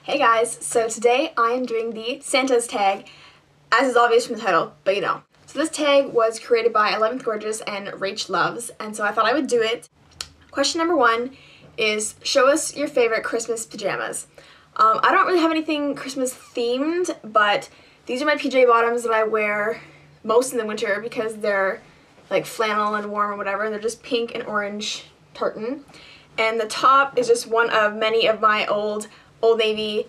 Hey guys, so today I am doing the Santa's tag, as is obvious from the title, but you know. So this tag was created by 11th Gorgeous and Rach Loves, and so I thought I would do it. Question number 1 is, show us your favorite Christmas pajamas. I don't really have anything Christmas themed, but these are my PJ bottoms that I wear most in the winter because they're like flannel and warm or whatever, and they're just pink and orange tartan. And the top is just one of many of my old Old Navy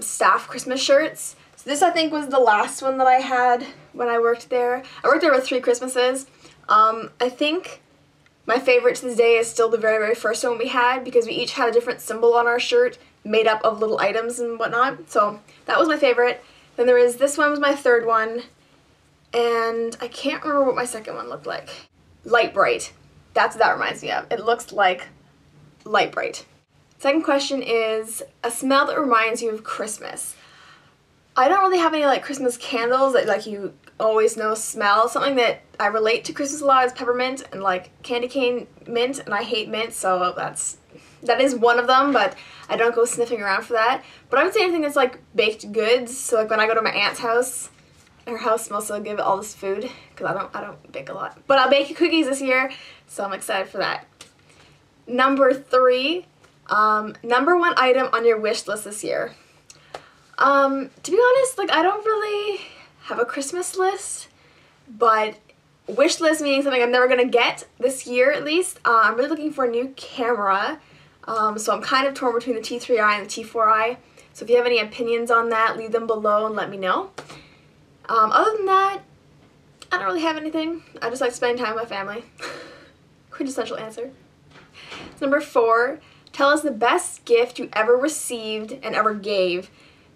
staff Christmas shirts. So this I think was the last one that I had when I worked there. I worked there for 3 Christmases. I think my favorite to this day is still the very, very first one we had because we each had a different symbol on our shirt made up of little items and whatnot. So that was my favorite. Then there is this one was my third one, and I can't remember what my second one looked like. Light Bright. That's what that reminds me of. It looks like Light Bright. Second question is a smell that reminds you of Christmas. I don't really have any like Christmas candles that like you always know smell. Something that I relate to Christmas a lot is peppermint and like candy cane mint, and I hate mint, so that is one of them, but I don't go sniffing around for that. But I would say anything that's like baked goods. So like when I go to my aunt's house, her house smells so good with all this food because I don't bake a lot. But I'll bake cookies this year, so I'm excited for that. Number 3. Number 1 item on your wish list this year. To be honest, like I don't really have a Christmas list, but wish list meaning something I'm never gonna get this year at least. I'm really looking for a new camera, so I'm kind of torn between the T3i and the T4i. So if you have any opinions on that, leave them below and let me know. Other than that, I don't really have anything. I just like spending time with my family. Quintessential answer. Number 4. Tell us the best gift you ever received and ever gave.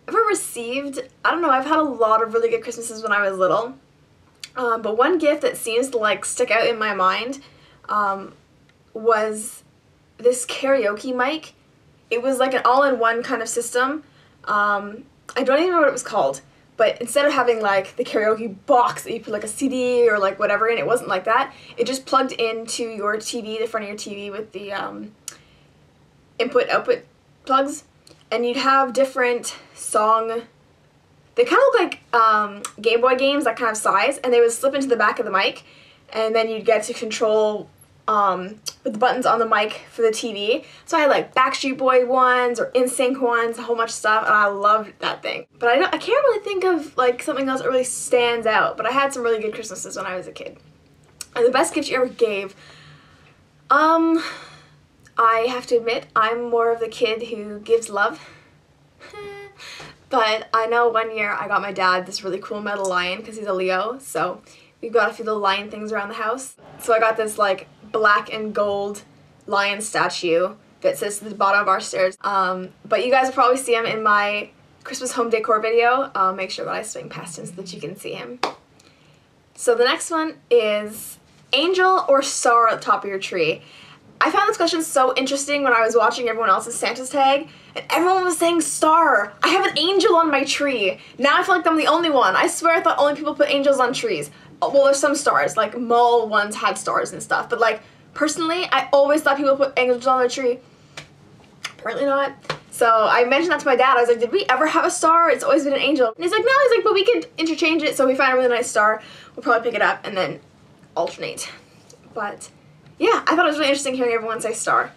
Ever received? I don't know, I've had a lot of really good Christmases when I was little. But one gift that seems to like stick out in my mind was this karaoke mic. It was like an all-in-one kind of system. I don't even know what it was called. But instead of having like the karaoke box that you put like a CD or like whatever in, it wasn't like that. It just plugged into your TV, the front of your TV with the input-output plugs, and you'd have different song, they kind of look like Game Boy games, that kind of size, and they would slip into the back of the mic, and then you'd get to control with the buttons on the mic for the TV. So I had like Backstreet Boy ones or NSYNC ones, a whole bunch of stuff, and I loved that thing. But I can't really think of like something else that really stands out, but I had some really good Christmases when I was a kid. And the best gift you ever gave, I have to admit, I'm more of the kid who gives love. But I know one year I got my dad this really cool metal lion because he's a Leo, so we've got a few little lion things around the house. So I got this like black and gold lion statue that sits at the bottom of our stairs. But you guys will probably see him in my Christmas home decor video. I'll make sure that I swing past him so that you can see him. So the next one is angel or star at the top of your tree. I found this question so interesting when I was watching everyone else's Santa's tag, and everyone was saying star. I have an angel on my tree. Now I feel like I'm the only one. I swear I thought only people put angels on trees. Well, there's some stars, like mall ones had stars and stuff, but like personally, I always thought people put angels on their tree. Apparently not. So I mentioned that to my dad. I was like, did we ever have a star? It's always been an angel. And he's like, no. He's like, but we could interchange it. So we found a really nice star. We'll probably pick it up and then alternate. But yeah, I thought it was really interesting hearing everyone say star.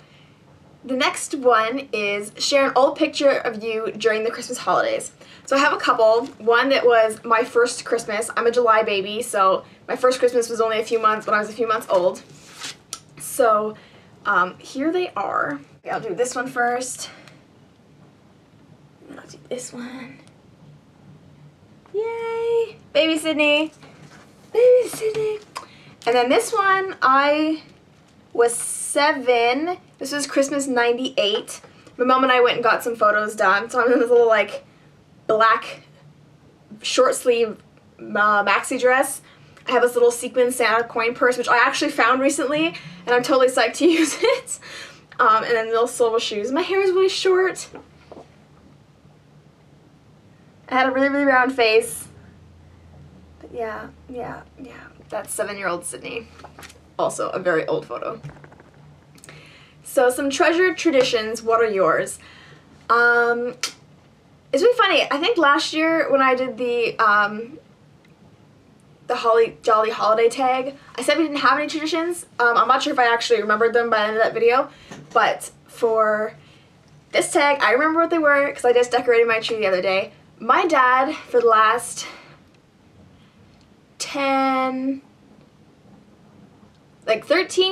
The next one is share an old picture of you during the Christmas holidays. So I have a couple. One that was my first Christmas. I'm a July baby, so my first Christmas was only a few months when I was a few months old. So here they are. Okay, I'll do this one first. And I'll do this one. Yay! Baby Sydney. Baby Sydney. And then this one, I was 7. This was Christmas '98. My mom and I went and got some photos done. So I'm in this little like black short sleeve maxi dress. I have this little sequin Santa coin purse, which I actually found recently, and I'm totally psyched to use it. And then little silver shoes. My hair is really short. I had a really, really round face. But yeah. That's 7-year-old Sydney. Also a very old photo. So some treasured traditions, what are yours? It's really funny. I think last year when I did the Holly Jolly Holiday tag, I said we didn't have any traditions. I'm not sure if I actually remembered them by the end of that video, but for this tag, I remember what they were because I just decorated my tree the other day. My dad, for the last 13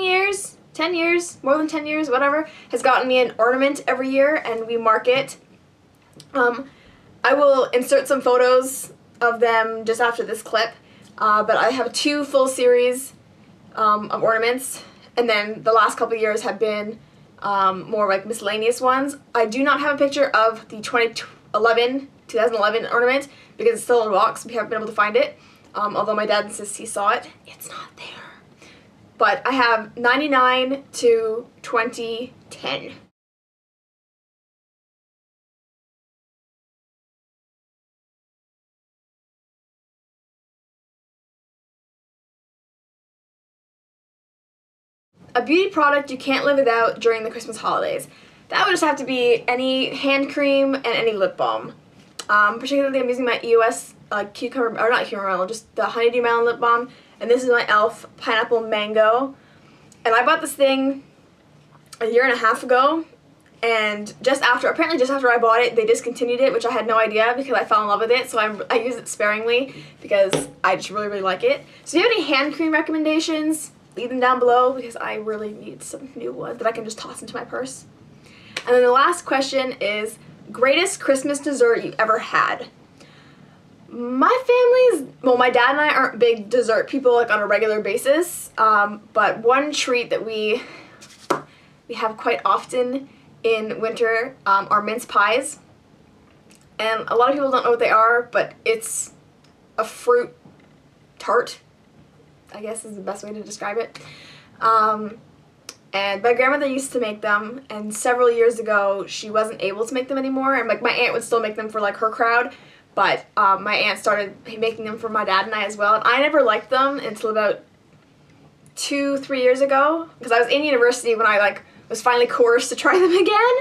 years, 10 years, more than 10 years, whatever, has gotten me an ornament every year, and we mark it. I will insert some photos of them just after this clip, but I have 2 full series of ornaments, and then the last couple of years have been more like miscellaneous ones. I do not have a picture of the 2011 ornament because it's still in a box. We haven't been able to find it, although my dad insists he saw it. It's not there. But I have 99 to 2010. A beauty product you can't live without during the Christmas holidays. That would just have to be any hand cream and any lip balm. Particularly I'm using my EOS cucumber, or not cucumber melon, just the honeydew melon lip balm. And this is my e.l.f. pineapple mango. And I bought this thing a year and a half ago. And apparently just after I bought it, they discontinued it, which I had no idea because I fell in love with it. So I use it sparingly because I just really, really like it. So if you have any hand cream recommendations, leave them down below because I really need some new ones that I can just toss into my purse. And then the last question is, greatest Christmas dessert you ever had? My dad and I aren't big dessert people like on a regular basis, but one treat that we have quite often in winter are mince pies. And a lot of people don't know what they are, but it's a fruit tart, I guess is the best way to describe it. And my grandmother used to make them, and several years ago she wasn't able to make them anymore, and like my aunt would still make them for like her crowd, but my aunt started making them for my dad and I as well, and I never liked them until about 2-3 years ago, because I was in university when I was finally coerced to try them again,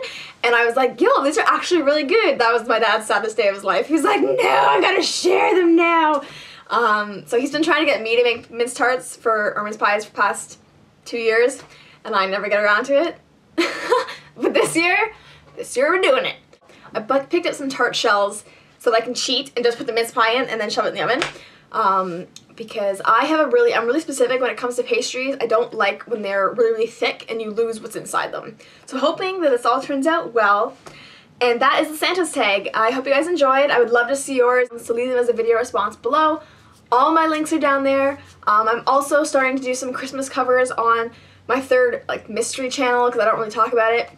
and I was like, yo, these are actually really good. That was my dad's saddest day of his life. He was like, no, I gotta share them now. So he's been trying to get me to make mince tarts or mince pies for the past 2 years, and I never get around to it. But this year we're doing it. I picked up some tart shells so that I can cheat and just put the mince pie in and then shove it in the oven. Because I'm really specific when it comes to pastries. I don't like when they're really, really thick and you lose what's inside them. So hoping that this all turns out well. And that is the Santa's tag. I hope you guys enjoyed. I would love to see yours, so leave them as a video response below. All my links are down there. I'm also starting to do some Christmas covers on my third mystery channel because I don't really talk about it.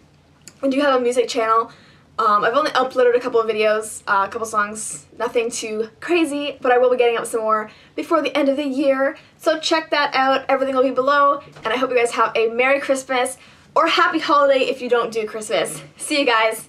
I do have a music channel. I've only uploaded a couple of videos, a couple songs, nothing too crazy, but I will be getting up some more before the end of the year. So check that out. Everything will be below, and I hope you guys have a Merry Christmas or Happy Holiday if you don't do Christmas. See you guys.